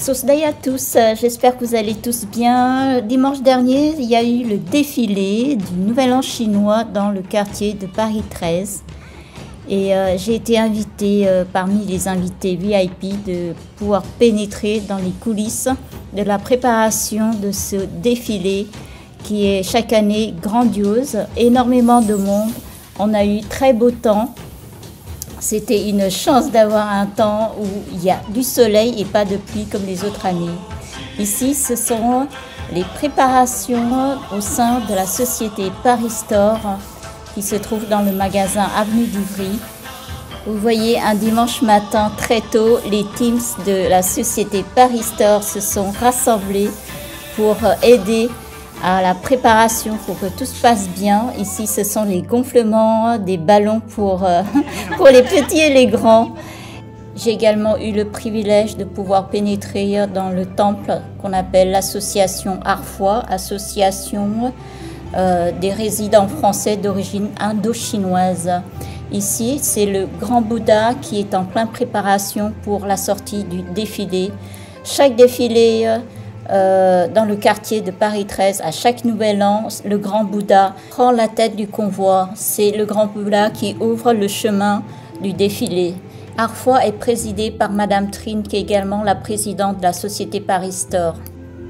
Sosday à tous, j'espère que vous allez tous bien. Dimanche dernier, il y a eu le défilé du Nouvel An chinois dans le quartier de Paris 13. Et j'ai été invitée parmi les invités VIP de pouvoir pénétrer dans les coulisses de la préparation de ce défilé qui est chaque année grandiose. Énormément de monde, on a eu très beau temps. C'était une chance d'avoir un temps où il y a du soleil et pas de pluie comme les autres années. Ici, ce sont les préparations au sein de la société Paris Store qui se trouve dans le magasin Avenue d'Ivry. Vous voyez, un dimanche matin très tôt, les teams de la société Paris Store se sont rassemblés pour aider à la préparation pour que tout se passe bien. Ici, ce sont les gonflements des ballons pour les petits et les grands. J'ai également eu le privilège de pouvoir pénétrer dans le temple qu'on appelle l'association Arfois, association des résidents français d'origine indo-chinoise. Ici, c'est le Grand Bouddha qui est en pleine préparation pour la sortie du défilé. Chaque défilé dans le quartier de Paris 13, à chaque nouvel an, le Grand Bouddha prend la tête du convoi. C'est le Grand Bouddha qui ouvre le chemin du défilé. Arfois est présidé par Madame Trinh, qui est également la présidente de la société Paris Store.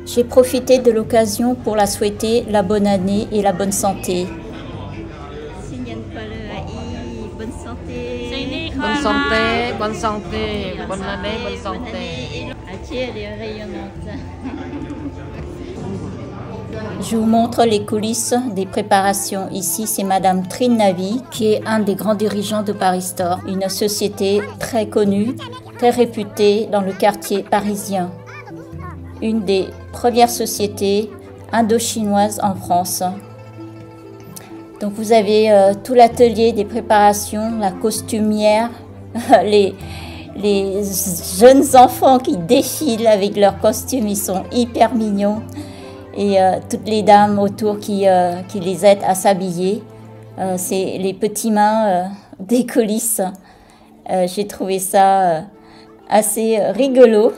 J'ai profité de l'occasion pour la souhaiter la bonne année et la bonne santé. Bonne santé. Bonne santé, bonne santé, bonne année, bonne santé. Elle est rayonnante. Je vous montre les coulisses des préparations. Ici, c'est Madame Trinh Navy, qui est un des grands dirigeants de Paris Store, une société très connue, très réputée dans le quartier parisien. Une des premières sociétés indo-chinoises en France. Donc vous avez tout l'atelier des préparations, la costumière, les jeunes enfants qui défilent avec leurs costumes, ils sont hyper mignons. Et toutes les dames autour qui les aident à s'habiller. C'est les petits mains des coulisses. J'ai trouvé ça assez rigolo.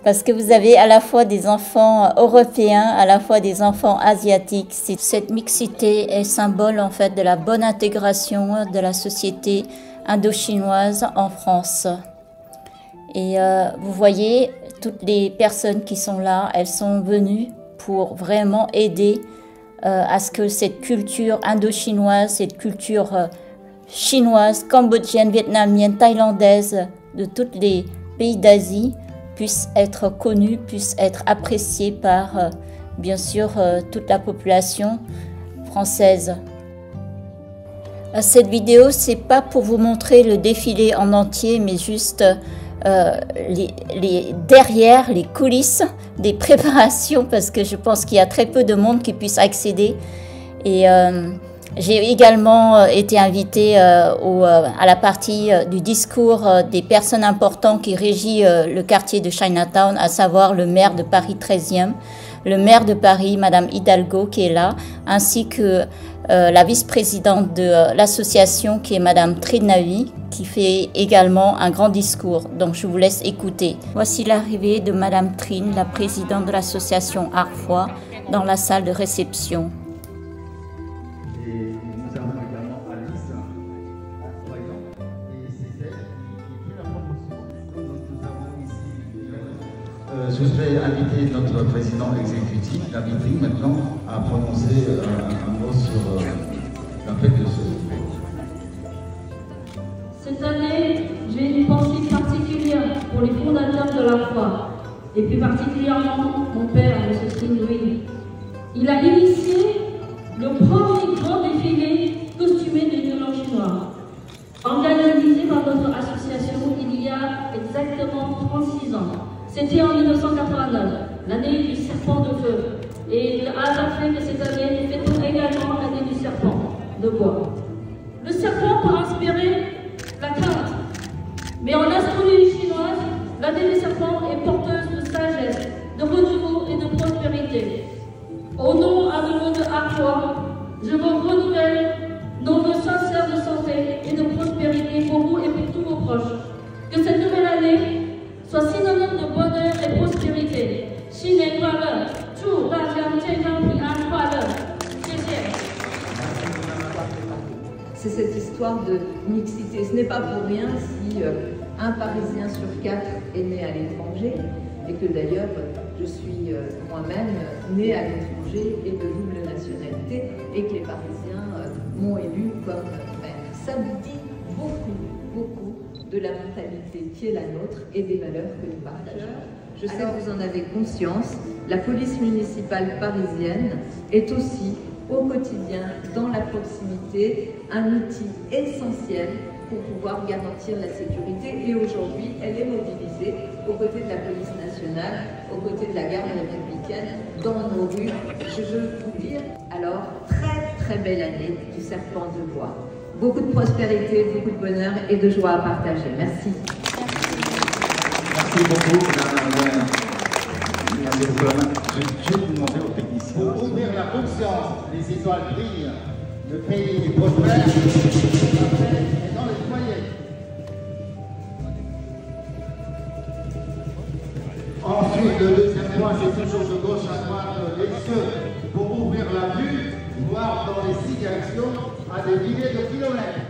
Parce que vous avez à la fois des enfants européens, à la fois des enfants asiatiques. Cette mixité est symbole en fait de la bonne intégration de la société indo-chinoise en France. Et vous voyez, toutes les personnes qui sont là, elles sont venues pour vraiment aider à ce que cette culture indo-chinoise, cette culture chinoise, cambodgienne, vietnamienne, thaïlandaise, de tous les pays d'Asie, puisse être connue, puisse être appréciée par, bien sûr, toute la population française. Cette vidéo, c'est pas pour vous montrer le défilé en entier, mais juste derrière, les coulisses des préparations, parce que je pense qu'il y a très peu de monde qui puisse accéder. Et j'ai également été invitée à la partie du discours des personnes importantes qui régit le quartier de Chinatown, à savoir le maire de Paris 13e, le maire de Paris, Madame Hidalgo, qui est là, ainsi que la vice-présidente de l'association, qui est Madame Trinh Navy, qui fait également un grand discours. Donc je vous laisse écouter. Voici l'arrivée de Madame Trinh, la présidente de l'association Arfois, dans la salle de réception. Je voudrais inviter notre président exécutif, David Trinh, maintenant, à prononcer un mot sur la fête de ce jour. Cette année, j'ai une pensée particulière pour les fondateurs de la foi, et plus particulièrement mon père, M. Stingway. Il a initié le premier grand défilé costumé des Nouvel An chinois, organisé par notre association il y a exactement 36 ans. C'était en 1989, l'année du serpent de feu. Et le hasard fait que cette année, nous fêtons également l'année du serpent de bois. Le serpent peut inspirer la crainte. Mais en astrologie chinoise, l'année du serpent est porteuse de sagesse, de renouveau et de prospérité. Au nom à le nom de Arfois, je vous renouvelle nos vœux sincères de santé et de prospérité pour vous et pour tous vos proches. Que cette nouvelle année soit synonyme de bonheur et prospérité histoire de mixité. Ce n'est pas pour rien si un Parisien sur 4 est né à l'étranger, et que d'ailleurs je suis moi-même née à l'étranger et de double nationalité, et que les Parisiens m'ont élue comme mère. Ça vous dit beaucoup de la mentalité qui est la nôtre et des valeurs que nous partageons. Je sais que vous en avez conscience, la police municipale parisienne est aussi au quotidien, dans la proximité, un outil essentiel pour pouvoir garantir la sécurité. Et aujourd'hui, elle est mobilisée aux côtés de la police nationale, aux côtés de la garde républicaine, dans nos rues. Je veux vous dire, alors, très belle année du serpent de bois. Beaucoup de prospérité, beaucoup de bonheur et de joie à partager. Merci. Merci beaucoup, madame. Je vais vous demander aux techniciens. Pour ouvrir la conscience, les étoiles brillent, le pays prospère, et dans les foyers. Ensuite, le deuxième point, c'est toujours de gauche à droite les cieux pour ouvrir la vue, voir dans les 6 directions à des milliers de kilomètres.